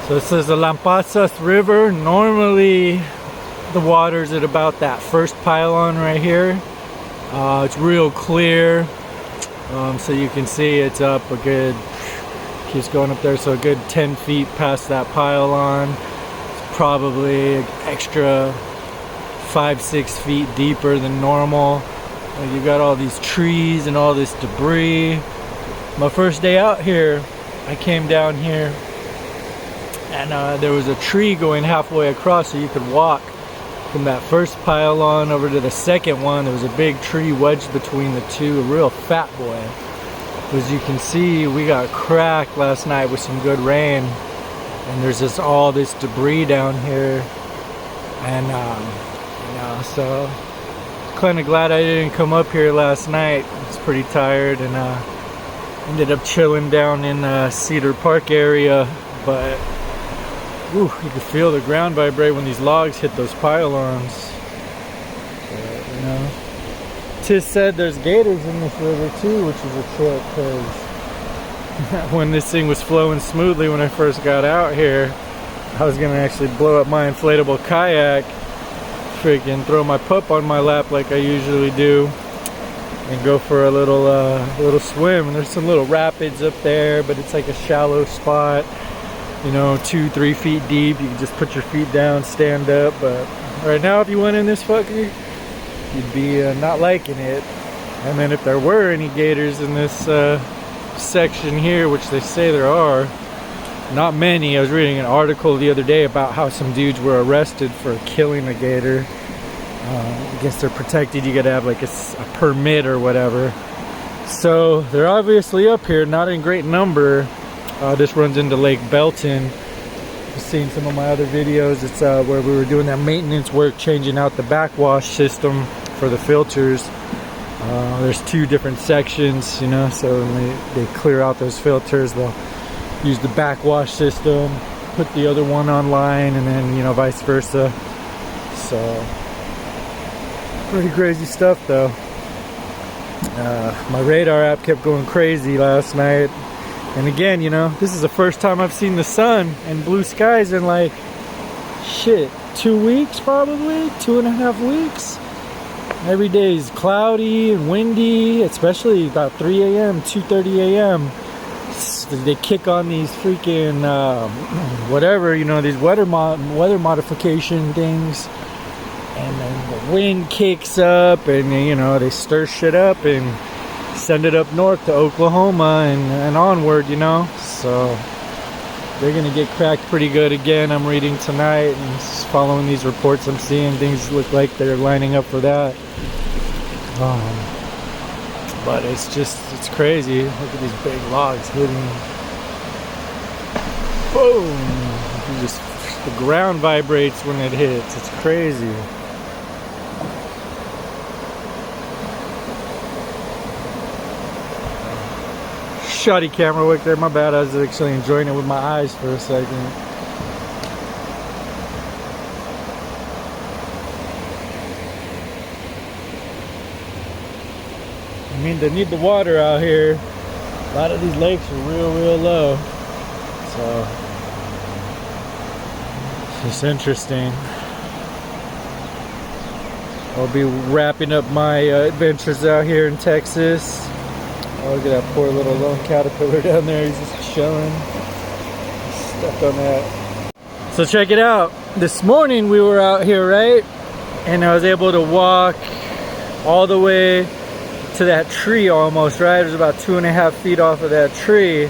So this is the Lampasas River. Normally the water's at about that first pylon right here. It's real clear, so you can see it's up a good, keeps going up there, so a good 10 feet past that pylon. It's probably extra 5-6 feet deeper than normal. You've got all these trees and all this debris. My first day out here, I came down here and there was a tree going halfway across, so you could walk from that first pylon over to the second one. There was a big tree wedged between the two, a real fat boy. As you can see, we got cracked last night with some good rain, and there's just all this debris down here. And you know, so kind of glad I didn't come up here last night. I was pretty tired, and ended up chilling down in Cedar Park area, but ooh, you can feel the ground vibrate when these logs hit those pylons. But, you know, Tis said there's gators in this river too, which is a trip, because when this thing was flowing smoothly when I first got out here, I was gonna actually blow up my inflatable kayak, freaking throw my pup on my lap like I usually do, and go for a little swim. And there's some little rapids up there, but it's like a shallow spot, you know, 2-3 feet deep. You can just put your feet down, stand up. But right now, if you went in this fucker, you'd be not liking it. And then if there were any gators in this section here, which they say there are, not many. I was reading an article the other day about how some dudes were arrested for killing a gator. I guess they're protected. You gotta have like a permit or whatever. So they're obviously up here, not in great number. This runs into Lake Belton. You've seen some of my other videos. It's where we were doing that maintenance work, changing out the backwash system for the filters. There's 2 different sections, you know, so when they clear out those filters, they'll use the backwash system, put the other one online, and then, you know, vice versa. So pretty crazy stuff though. My radar app kept going crazy last night. And again, you know, this is the first time I've seen the sun and blue skies in like, shit, 2 weeks probably, 2.5 weeks. Every day is cloudy and windy, especially about 3 a.m., 2:30 a.m. They kick on these freaking, whatever, you know, these weather modification things. And then the wind kicks up, and, you know, they stir shit up and send it up north to Oklahoma and onward, you know. So they're gonna get cracked pretty good again, I'm reading tonight, and following these reports I'm seeing, things look like they're lining up for that. But it's crazy. Look at these big logs hitting. Boom! The ground vibrates when it hits. It's crazy. Shoddy camera work there, my bad. I was actually enjoying it with my eyes for a second. I mean, they need the water out here. A lot of these lakes are real low. So it's just interesting. I'll be wrapping up my adventures out here in Texas. Oh, look at that poor little lone caterpillar down there. He's just chilling. Stuck on that. So check it out. This morning we were out here, right? And I was able to walk all the way to that tree almost, right? It was about 2.5 feet off of that tree.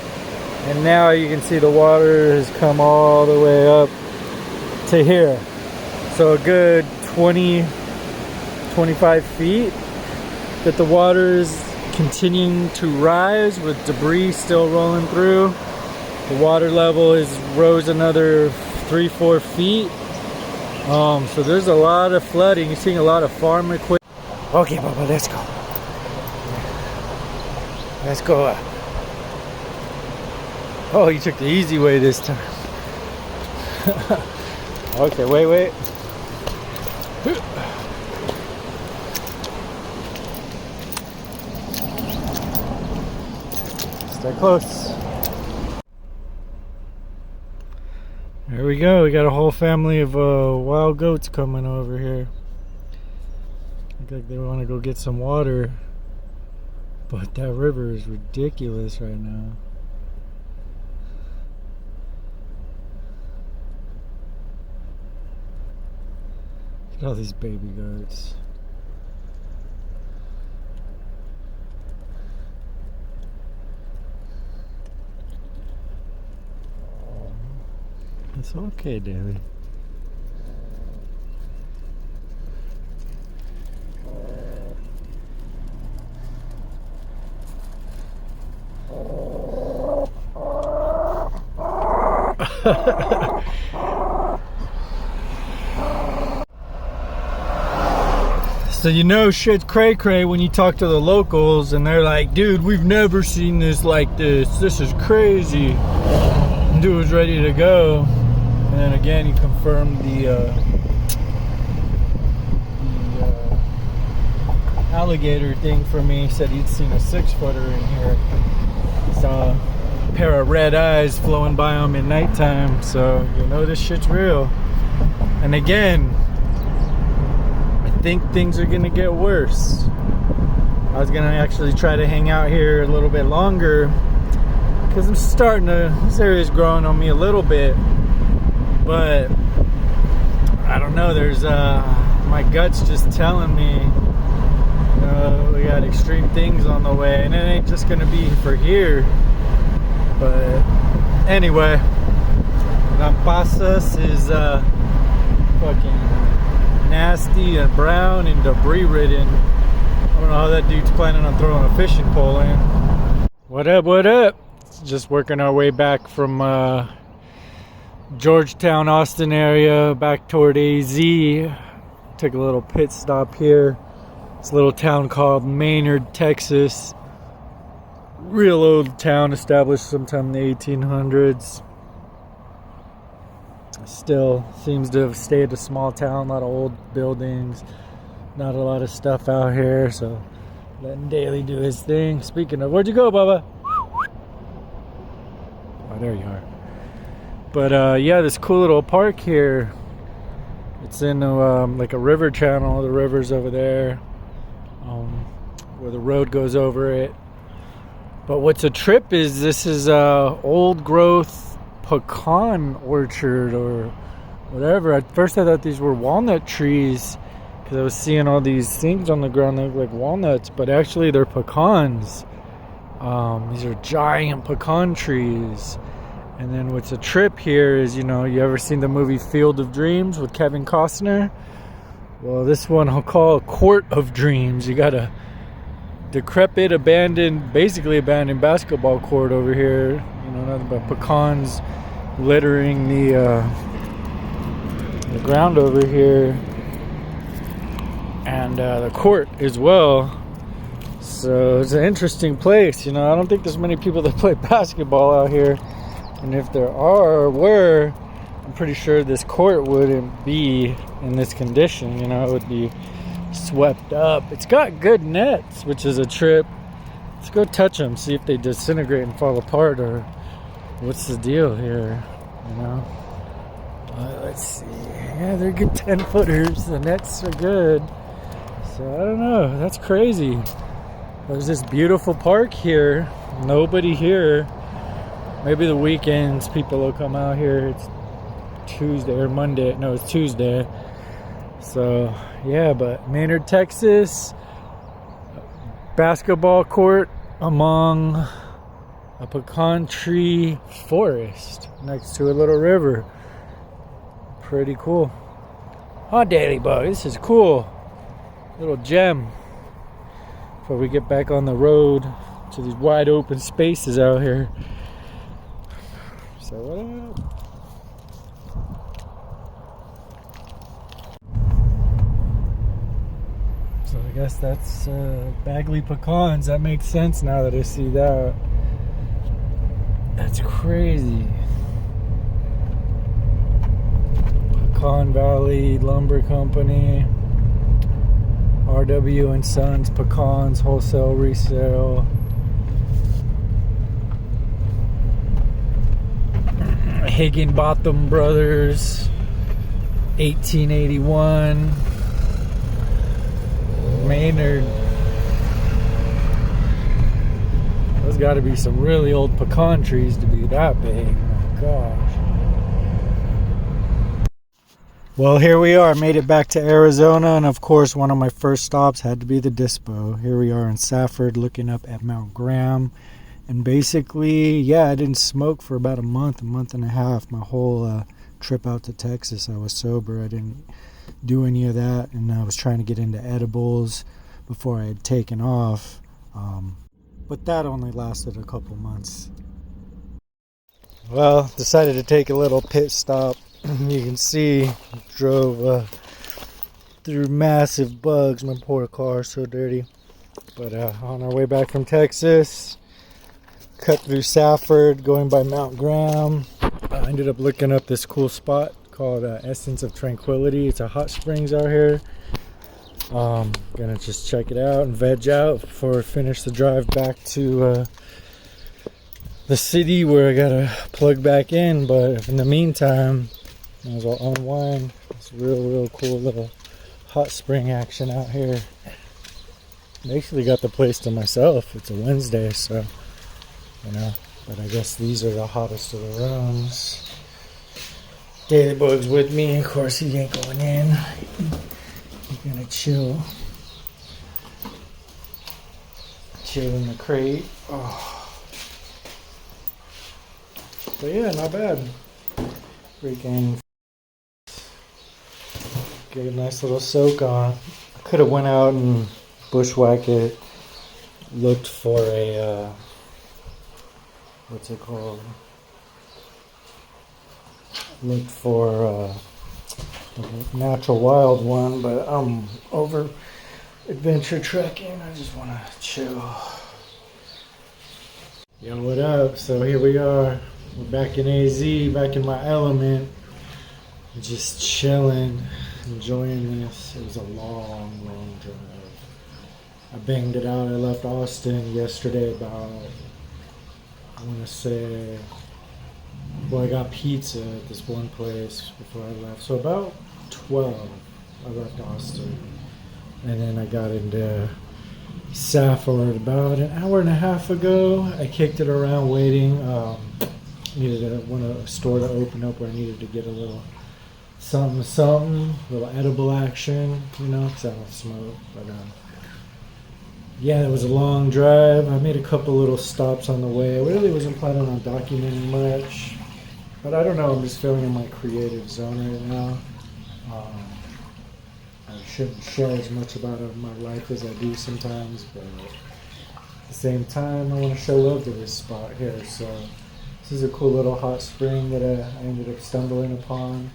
And now you can see the water has come all the way up to here. So a good 20-25 feet that the water is continuing to rise with debris still rolling through. The water level has rose another 3-4 feet. So there's a lot of flooding. You're seeing a lot of farm equipment. Okay, Bubba, let's go. Let's go. Oh, you took the easy way this time. Okay, wait. Stay close. There we go. We got a whole family of wild goats coming over here. Look like they want to go get some water. But that river is ridiculous right now. Look at all these baby goats. It's okay, Daly. So you know shit's cray-cray when you talk to the locals and they're like, dude, we've never seen this like this. This is crazy. And dude was ready to go. And then again, he confirmed the alligator thing for me. He said he'd seen a 6-footer in here. Saw a pair of red eyes flowing by him at nighttime. So you know this shit's real. And again, I think things are gonna get worse. I was gonna actually try to hang out here a little bit longer because I'm starting to, this area's growing on me a little bit, but I don't know, there's my gut's just telling me we got extreme things on the way, and it ain't just gonna be for here. But anyway, Lampasas is fucking nasty and brown and debris ridden. I don't know how that dude's planning on throwing a fishing pole in. What up, what up? Just working our way back from Georgetown, Austin area back toward AZ. Took a little pit stop here. It's a little town called Maynard, Texas. Real old town, established sometime in the 1800s. Still seems to have stayed a small town, a lot of old buildings, not a lot of stuff out here, so letting Daly do his thing. Speaking of, where'd you go, Bubba? Oh, there you are. But yeah, this cool little park here. It's in like a river channel. The river's over there, where the road goes over it. But what's a trip is this is old growth pecan orchard or whatever. At first I thought these were walnut trees because I was seeing all these things on the ground that look like walnuts, but actually they're pecans. These are giant pecan trees. And then what's a trip here is, you know, you ever seen the movie Field of Dreams with Kevin Costner? Well, this one I'll call Court of Dreams. You got a decrepit, basically abandoned basketball court over here. You know, nothing but pecans littering the ground over here, and the court as well. So it's an interesting place. You know, I don't think there's many people that play basketball out here, and if there were, I'm pretty sure this court wouldn't be in this condition. You know, it would be swept up. It's got good nets, which is a trip. Let's go touch them, see if they disintegrate and fall apart, or what's the deal here, you know? Let's see. Yeah, they're good 10-footers. The nets are good. So I don't know. That's crazy. There's this beautiful park here. Nobody here. Maybe the weekends people will come out here. It's Tuesday or Monday. No, it's Tuesday. So yeah, but Maynard, Texas, basketball court among a pecan tree forest next to a little river. Pretty cool. Oh, Daily Bug, this is cool. Little gem. Before we get back on the road to these wide open spaces out here. So what up? So I guess that's Bagley pecans. That makes sense now that I see that. That's crazy. Pecan Valley Lumber Company, RW and Sons Pecans Wholesale Resale. Higginbotham Brothers, 1881. Maynard. There's got to be some really old pecan trees to be that big. Oh my gosh. Well, here we are, made it back to Arizona, and of course one of my first stops had to be the dispo. Here we are in Safford looking up at Mount Graham, and basically, yeah, I didn't smoke for about a month and a half. My whole trip out to Texas, I was sober. I didn't do any of that, and I was trying to get into edibles before I had taken off, but that only lasted a couple months. Well, decided to take a little pit stop. You can see, drove through massive bugs. My poor car is so dirty. But on our way back from Texas, cut through Safford, going by Mount Graham. I ended up looking up this cool spot called Essence of Tranquility. It's a hot springs out here. Gonna just check it out and veg out before I finish the drive back to the city where I gotta plug back in. But in the meantime, might as well unwind. It's real cool little hot spring action out here. Basically got the place to myself. It's a Wednesday, so you know. But I guess these are the hottest of the rooms. Daily Bug's with me. Of course, he ain't going in. He's gonna chill in the crate. Oh. But yeah, not bad. Freaking get a nice little soak on. I could have went out and bushwhacked it. Looked for a what's it called? Looked for a natural wild one, but I'm over adventure trekking. I just want to chill. Yo, what up? So here we are. We're back in AZ, back in my element. Just chilling, enjoying this. It was a long drive. I banged it out. I left Austin yesterday about, I want to say, well, I got pizza at this one place before I left. So about 12, I left Austin. And then I got into Safford about an hour and a half ago. I kicked it around waiting. Needed a store to open up where I needed to get a little something, little edible action, you know, because I don't smoke. But yeah, it was a long drive. I made a couple little stops on the way. I really wasn't planning on documenting much, but I don't know, I'm just feeling in my creative zone right now. I shouldn't share as much about my life as I do sometimes, but at the same time, I want to show love to this spot here. So this is a cool little hot spring that I ended up stumbling upon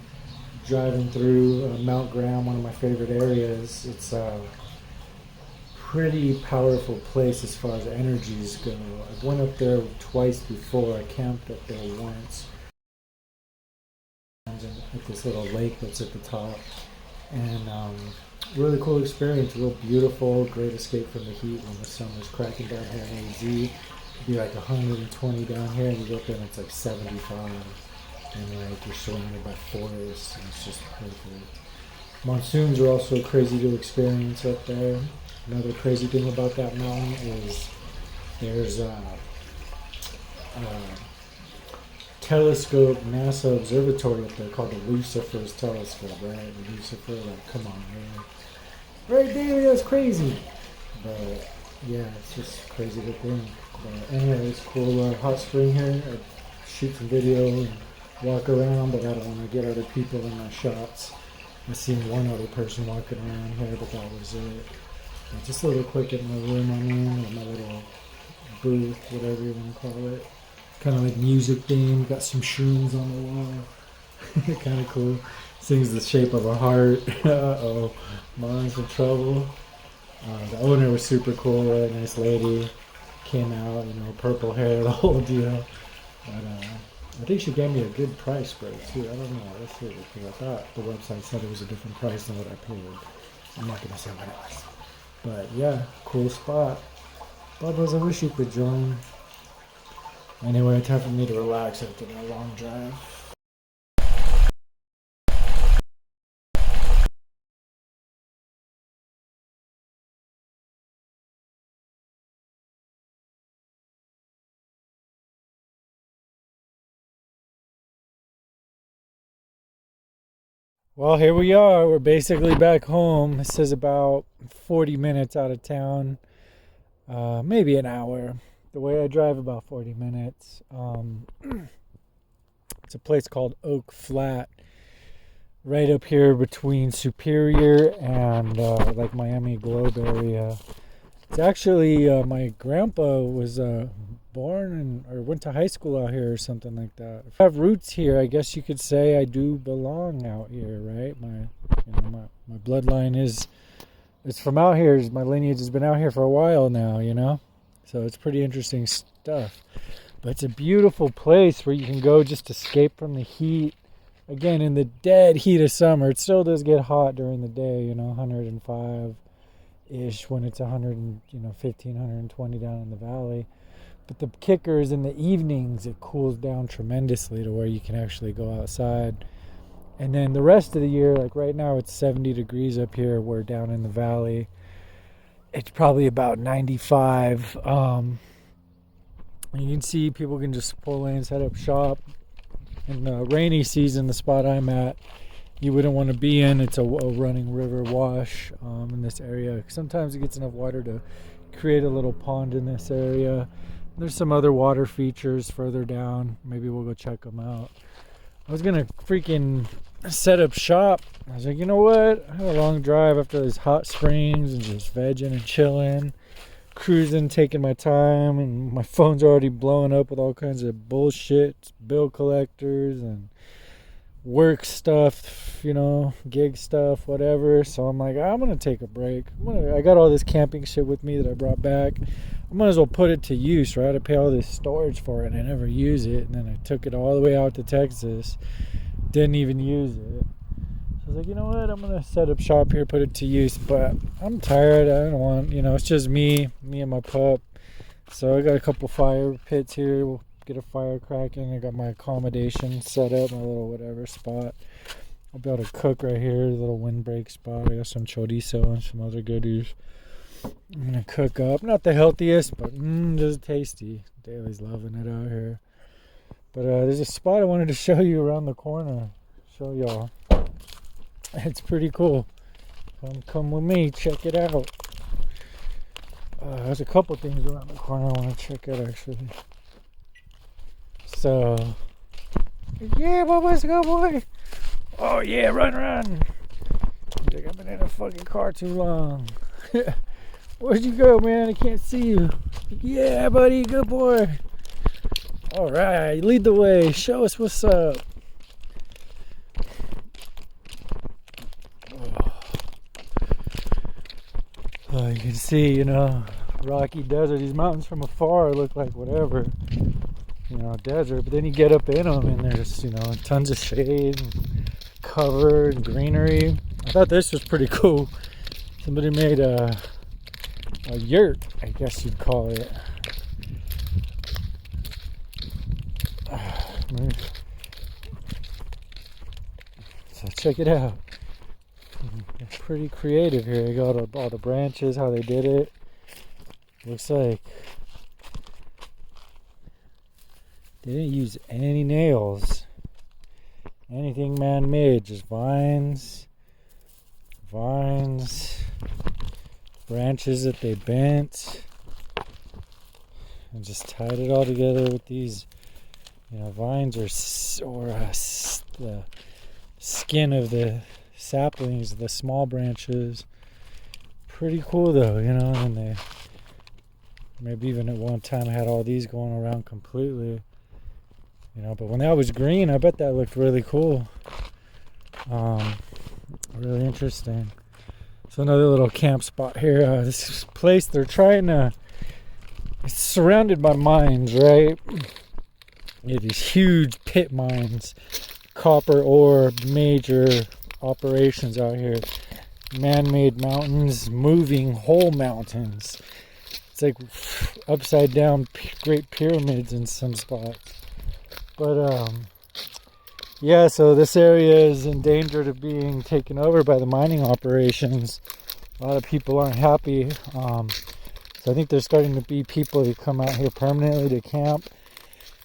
driving through Mount Graham, one of my favorite areas. It's a pretty powerful place as far as energies go. I went up there twice before. I camped up there once at this little lake that's at the top, and really cool experience. Real beautiful, great escape from the heat when the sun was cracking down here in AZ. It'd be like 120 down here, and you go up there and it's like 75, and like you're surrounded by forests, and it's just perfect. Monsoons are also crazy to experience up there. Another crazy thing about that mountain is there's a telescope, NASA observatory up there called the Lucifer's telescope, right? The Lucifer, like, come on, man. Right there, that's crazy. But yeah, it's just crazy to think. But anyway, it's cool. Hot spring here. I shoot some video and walk around, but I don't want to get other people in my shots. I seen one other person walking around here, but that was it. But just a little quick at my room I'm in, or my little booth, whatever you want to call it. Kind of like music theme. Got some shrooms on the wall. Kind of cool. Thing's the shape of a heart. Uh-oh, mine's in trouble. The owner was super cool, really nice lady. Came out, you know, purple hair, the whole deal. But I think she gave me a good price for it too. I don't know. Let's see, because I thought the website said it was a different price than what I paid. I'm not gonna say what it was. But yeah, cool spot. Bubbles, I wish you could join. Anyway, time for me to relax after my long drive. Well, here we are. We're basically back home. This is about 40 minutes out of town, maybe an hour. The way I drive, about 40 minutes. It's a place called Oak Flat, right up here between Superior and like Miami Globe area. It's actually my grandpa was born or went to high school out here or something like that. If I have roots here, I guess you could say I do belong out here, right? My bloodline is from out here. My lineage has been out here for a while now, so it's pretty interesting stuff. But it's a beautiful place where you can go just escape from the heat. Again, in the dead heat of summer, it still does get hot during the day, 105 ish when it's 115, 120 down in the valley. But the kicker is in the evenings, it cools down tremendously to where you can actually go outside. And then the rest of the year, like right now, it's 70 degrees up here. We're down in the valley. It's probably about 95. You can see people can just pull in, set up shop. In the rainy season, the spot I'm at, you wouldn't want to be in. It's a running river wash in this area. Sometimes it gets enough water to create a little pond in this area. There's some other water features further down. Maybe we'll go check them out. I was gonna freaking set up shop. I was like, you know what? I had a long drive after these hot springs and just vegging and chilling, cruising, taking my time, and my phone's already blowing up with all kinds of bullshit, bill collectors and work stuff, gig stuff, whatever. So I'm like, I'm gonna take a break. I got all this camping shit with me that I brought back. I might as well put it to use, right? I pay all this storage for it and I never use it. And then I took it all the way out to Texas, didn't even use it. So I was like, you know what? I'm gonna set up shop here, put it to use. But I'm tired. I don't want, it's just me and my pup. So I got a couple fire pits here. We'll get a fire cracking. I got my accommodation set up, my little whatever spot. I'll be able to cook right here, a little windbreak spot. I got some chorizo and some other goodies. I'm gonna cook up. Not the healthiest, but just tasty. Daly's loving it out here. But there's a spot I wanted to show you around the corner. Show y'all. It's pretty cool. Come with me. Check it out. There's a couple things around the corner I want to check out actually. So, yeah, boy, let's go, boy. Oh yeah, run. Like I've been in a fucking car too long. Where'd you go, man? I can't see you. Yeah, buddy, good boy. All right, lead the way. Show us what's up. Oh, you can see, rocky desert. These mountains from afar look like whatever, desert. But then you get up in them and there's, tons of shade and cover and greenery. I thought this was pretty cool. Somebody made a yurt, I guess you'd call it. So check it out. It's pretty creative here. You got all the branches, how they did it. Looks like they didn't use any nails, anything man-made, just vines, branches that they bent, and just tied it all together with these, vines or the skin of the saplings, the small branches. Pretty cool though, and they maybe even at one time had all these going around completely, but when that was green, I bet that looked really cool. Really interesting. So another little camp spot here. This place, it's surrounded by mines, right? You have these huge pit mines, copper ore, major operations out here. Man-made mountains, moving whole mountains. It's like upside down great pyramids in some spots. But yeah, so this area is in danger of being taken over by the mining operations. A lot of people aren't happy. So I think there's starting to be people who come out here permanently to camp,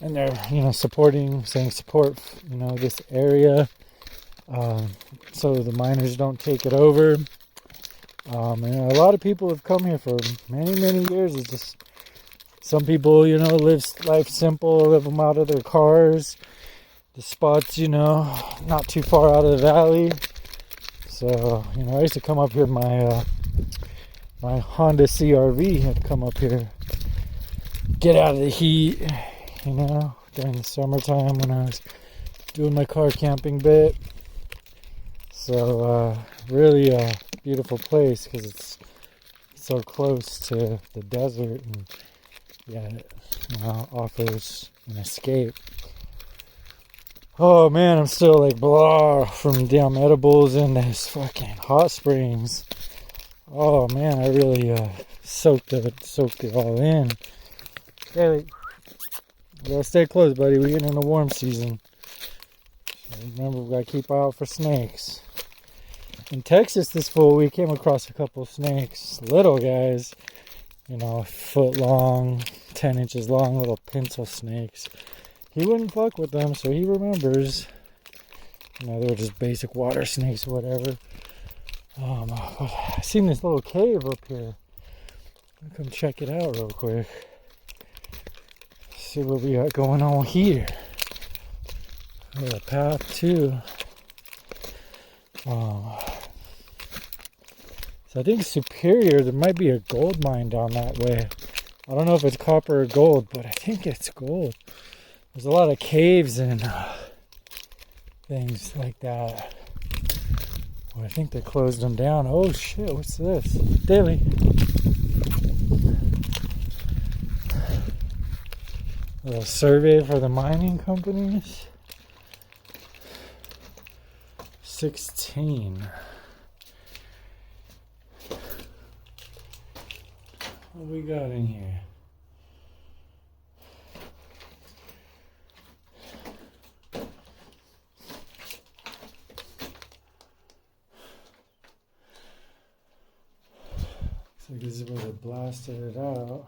and they're saying support this area. so the miners don't take it over. And a lot of people have come here for many, many years. It's just some people, you know, live life simple, live them out of their cars. The spots, you know, not too far out of the valley. So, you know, I used to come up here. My Honda CRV had come up here, get out of the heat, you know, during the summertime when I was doing my car camping bit. So, really a beautiful place because it's so close to the desert, and yeah, it, you know, offers an escape. Oh man, I'm still like blah from damn edibles and this fucking hot springs. Oh man, I really soaked it all in. Hey, you gotta stay close, buddy. We're getting in the warm season. So remember, we gotta keep out for snakes. In Texas this fall, we came across a couple of snakes, little guys, you know, a foot long, 10 inches long, little pencil snakes. He wouldn't fuck with them, so he remembers. You know, they were just basic water snakes or whatever. I seen this little cave up here. I'll come check it out real quick. See what we got going on here. Got a path too. So I think Superior, there might be a gold mine down that way. I don't know if it's copper or gold, but I think it's gold. There's a lot of caves and things like that. Well, I think they closed them down. Oh shit, what's this? Daily. A little survey for the mining companies. 16. What we got in here? So this is where they blasted it out.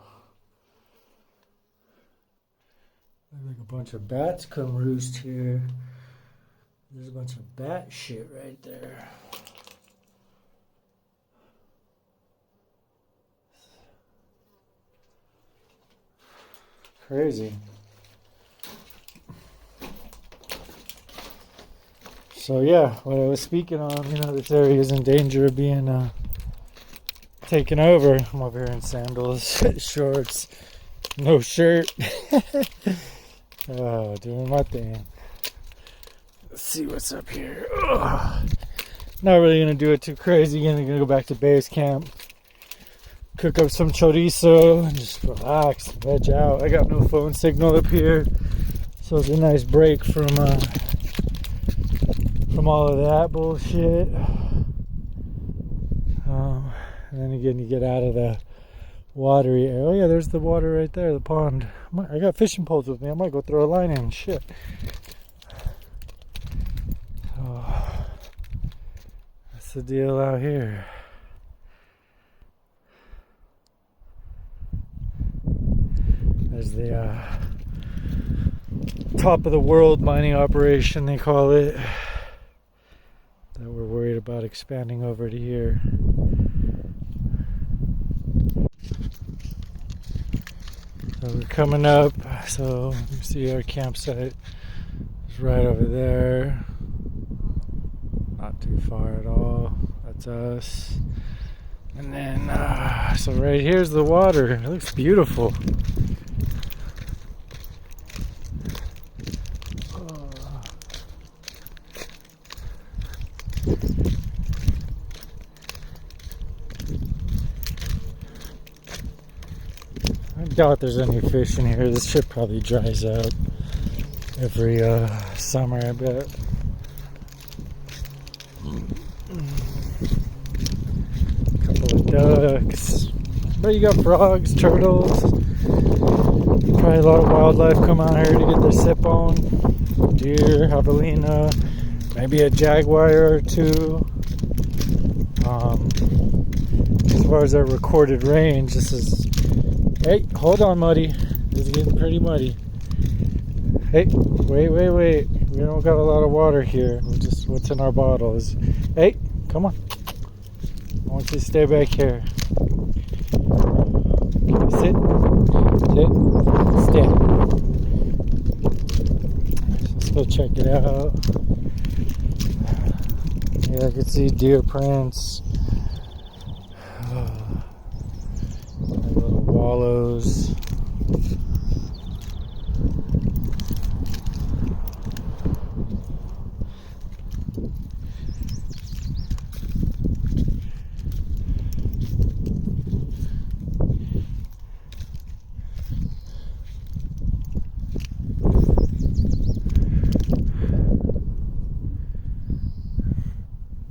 Looks like a bunch of bats come roost here. There's a bunch of bat shit right there. Crazy. So yeah, what I was speaking on, you know, this area is in danger of being taken over. I'm over here in sandals, shorts, no shirt. Oh, doing my thing. Let's see what's up here. Ugh. Not really gonna do it too crazy. Gonna go back to base camp, cook up some chorizo, and just relax, veg out. I got no phone signal up here, so it's a nice break from all of that bullshit. And then again, you get out of the watery area. Oh yeah, there's the water right there, the pond. I got fishing poles with me. I might go throw a line in. Shit. So, that's the deal out here. There's the top of the world mining operation, they call it, that we're worried about expanding over to here. So we're coming up, so you see our campsite is right over there. Not too far at all. That's us. And then, so right here's the water. It looks beautiful. I doubt there's any fish in here. This shit probably dries out every summer, I bet. Couple of ducks. But you got frogs, turtles. Probably a lot of wildlife come out here to get their sip on. Deer, javelina, maybe a jaguar or two. As far as our recorded range, this is... Hey, hold on, muddy. This is getting pretty muddy. Hey, wait. We We don't got a lot of water here. We're just what's in our bottles. Hey, come on. I want you to stay back here. Okay, sit. Stay. Let's go check it out. Yeah, I can see deer prints. Little wallows.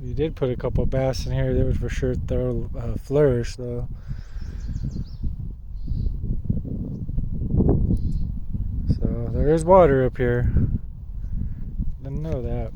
You did put a couple bass in here. They would for sure flourish though. So there is water up here. Didn't know that.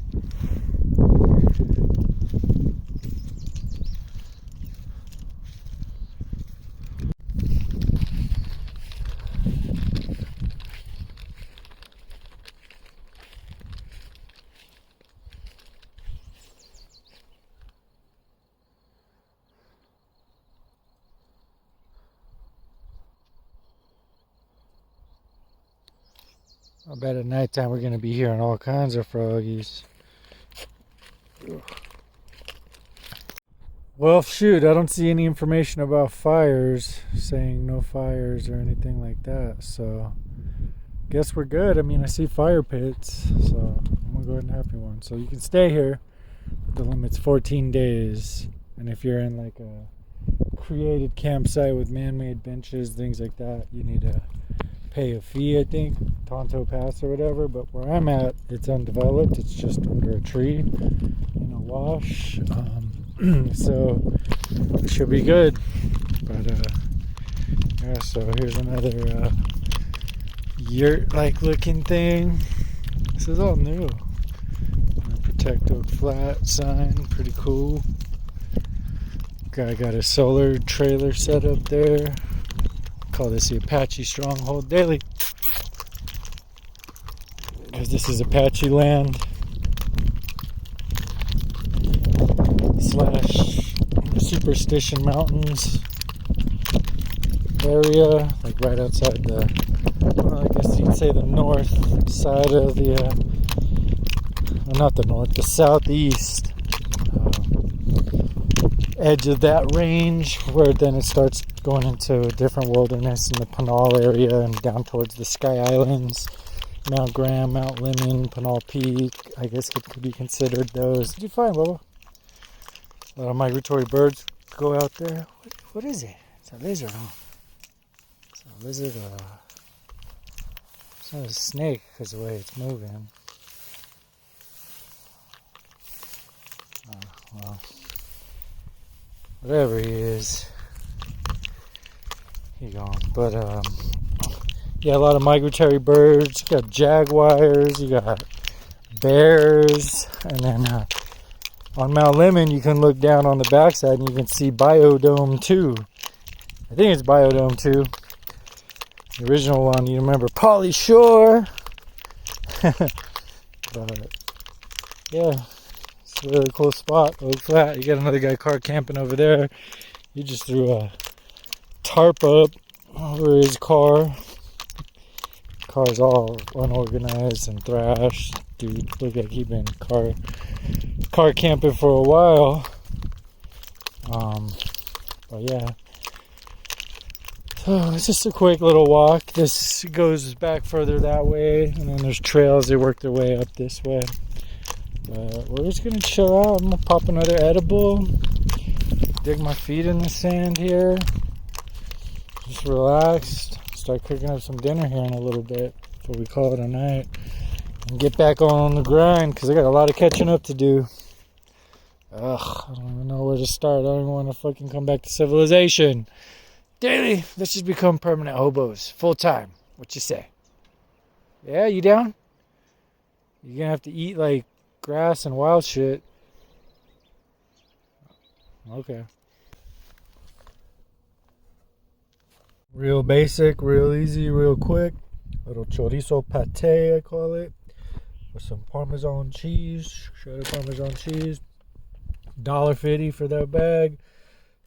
I bet at nighttime we're going to be hearing all kinds of froggies. Well, shoot, I don't see any information about fires, saying no fires or anything like that. So, guess we're good. I mean, I see fire pits, so I'm going to go ahead and have me one. So you can stay here, but the limit's 14 days. And if you're in like a created campsite with man-made benches, things like that, you need to pay a fee, I think, Tonto Pass or whatever. But where I'm at, it's undeveloped. It's just under a tree in a wash. So it should be good. But yeah, so here's another yurt-like looking thing. This is all new. Protect Oak Flat sign, pretty cool. Guy got a solar trailer set up there. Call this the Apache Stronghold Daily, because this is Apache land / Superstition Mountains area, like right outside the, well, I guess you'd say the north side of the, well, not the north, the southeast edge of that range, where then it starts going into a different wilderness in the Pinal area and down towards the Sky Islands, Mount Graham, Mount Lemmon, Pinal Peak, I guess could be considered those. What did you find, Bubba? A lot of migratory birds go out there. What is it? It's a lizard, huh? It's a lizard, it's not a snake because of the way it's moving. Well, whatever he is, he gone. But yeah, a lot of migratory birds. You got jaguars, you got bears, and then on Mount Lemmon you can look down on the backside and you can see Biodome 2. I think it's Biodome 2. The original one, you remember Pauly Shore. But yeah, it's a really cool spot, Oak Flat. You got another guy car camping over there. He just threw a tarp up over his car. Car's all unorganized and thrashed. Dude looked like he'd been car camping for a while. But yeah. So it's just a quick little walk. This goes back further that way, and then there's trails. They work their way up this way. But we're just gonna chill out. I'm gonna pop another edible, dig my feet in the sand here, just relax, start cooking up some dinner here in a little bit before we call it a night, and get back on the grind, because I got a lot of catching up to do. Ugh, I don't even know where to start. I don't even want to fucking come back to civilization. Daily, let's just become permanent hobos, full time. What you say? Yeah, you down? You're gonna have to eat like grass and wild shit. Okay. Real basic, real easy, real quick. Little chorizo pate, I call it. with some Parmesan cheese, shredded Parmesan cheese. $1.50 for that bag.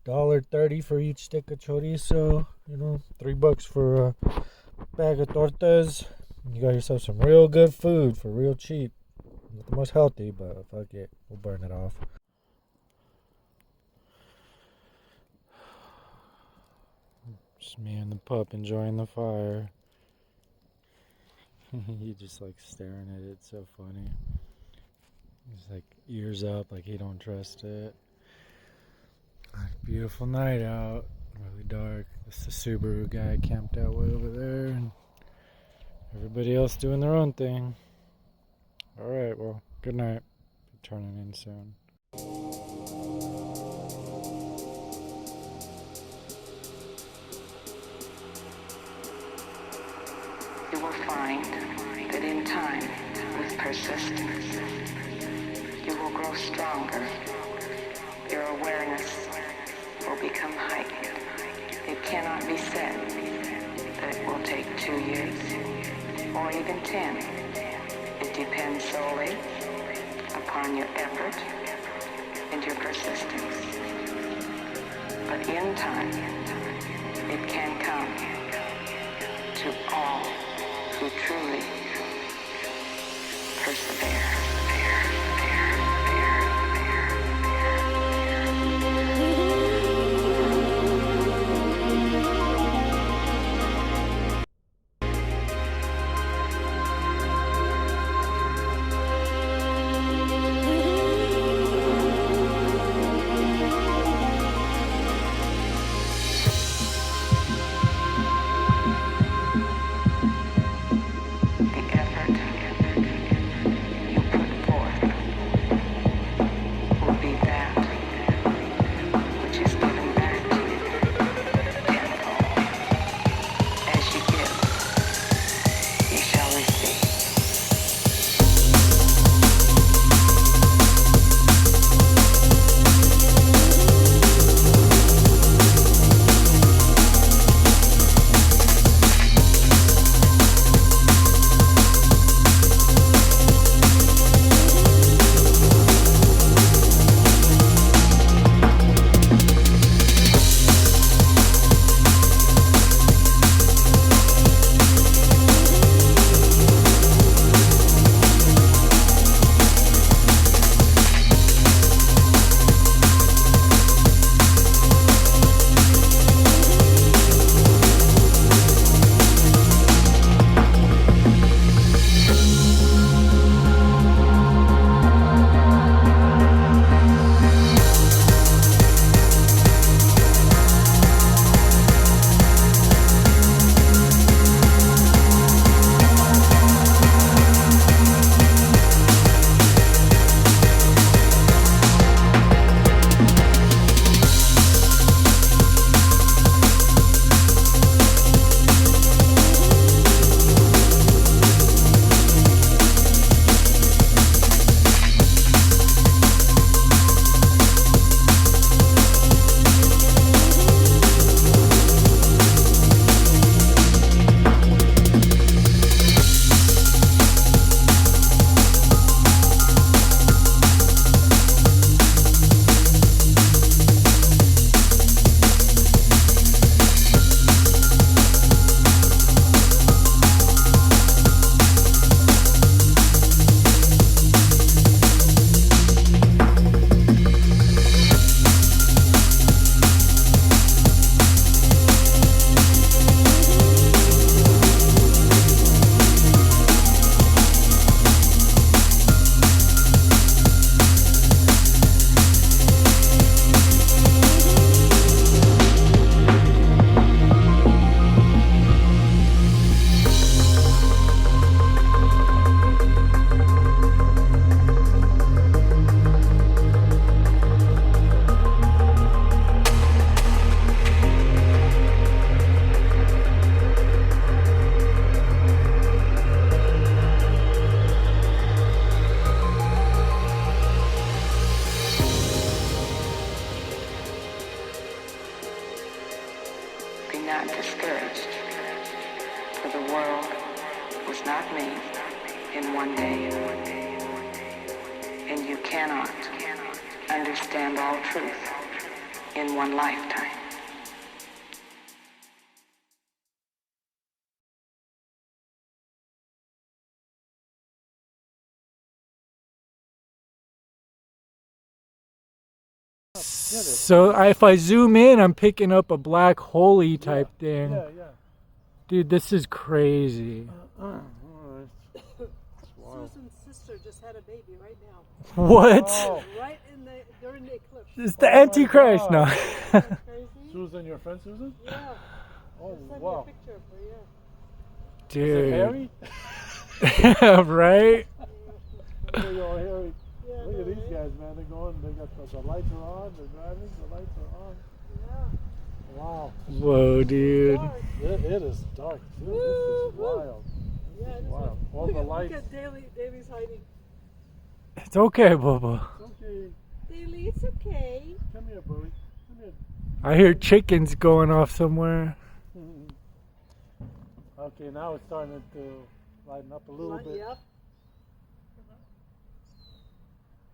$1.30 for each stick of chorizo. You know, $3 for a bag of tortas. You got yourself some real good food for real cheap. Not the most healthy, but fuck it, we'll burn it off. Just me and the pup enjoying the fire. He just like staring at it. It's so funny. He's like ears up, like he don't trust it. Beautiful night out. Really dark. It's the Subaru guy camped out way over there, and everybody else doing their own thing. Alright, well, good night. Be turning in soon. You will find that in time, with persistence, you will grow stronger. Your awareness will become heightened. It cannot be said that it will take 2 years or even 10. It depends solely upon your effort and your persistence. But in time, it can come to all who truly persevere. not discouraged, for the world was not made in one day. And you cannot understand all truth in one lifetime. So if I zoom in, I'm picking up a black hole-y type thing. Yeah, yeah. Dude, this is crazy. Susan's sister just had a baby right now. What? Oh. Right during the eclipse. It's the Oh my Antichrist. God. No. Crazy? Susan, your friend Susan? Yeah. Oh, Send me a wow. picture of her, yeah. Is it hairy? Right? They all hairy. Yeah, Look at no, these right? guys, man. They're going, they got the lights are on, they're driving, the lights are on. Yeah. Wow. Whoa, dude. Dark. It is dark, too. This is wild. Yeah, it is Wow. dark. All the lights. Look at Daly's hiding. It's okay, Bubba. Okay. Daly, it's okay. Come here, buddy. Come here. I hear chickens going off somewhere. Okay, now it's starting to lighten up a little bit. Yep.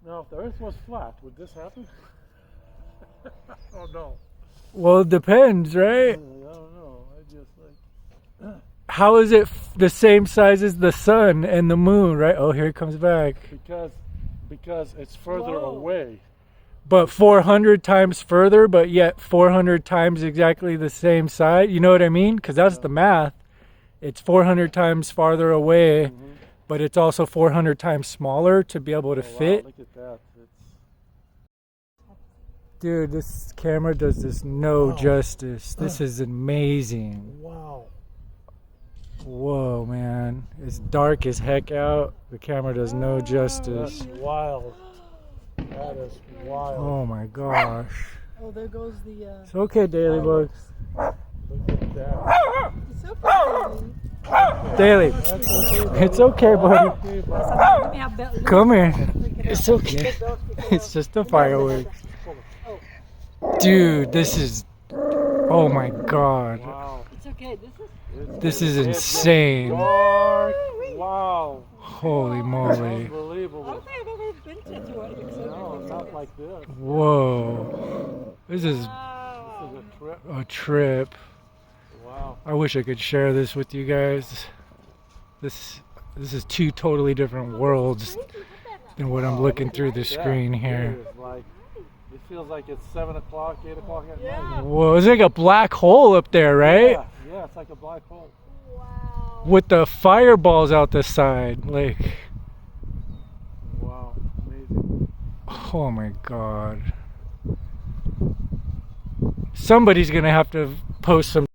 Now, if the Earth was flat, would this happen? Oh no. Well, it depends, right? I don't know. I just like. How is it the same size as the sun and the moon, right? Oh, here it comes back. Because it's further Whoa. away. But 400 times further, but yet 400 times exactly the same size. You know what I mean? Because that's the math. It's 400 times farther away, but it's also 400 times smaller to be able to fit. Wow, look at that. Dude, this camera does this no Wow. justice. This is amazing. Wow. Whoa, man. It's dark as heck out. The camera does no justice. That's wild. That is wild. Oh my gosh. Oh, there goes the. It's okay, Daily Bugs. Look at that. It's okay, Daily, That's okay. it's okay, buddy. Okay, bye. Daly. Come here. It's okay. It's just a firework. Dude, this is. Oh my god. Wow. It's okay. This is insane. Dark. Wow. Holy moly. I Unbelievable. don't think I've ever been to it except No, not like this. Whoa. This is Wow. This is a trip. a trip. Wow. I wish I could share this with you guys. This is two totally different worlds than what I'm looking through the screen here. It is like, it feels like it's 7 o'clock, 8 o'clock at Yeah. night. Whoa, it's like a black hole up there, right? Yeah, it's like a black hole. Wow. With the fireballs out the side. Like, Wow, amazing. oh my god. Somebody's gonna have to post some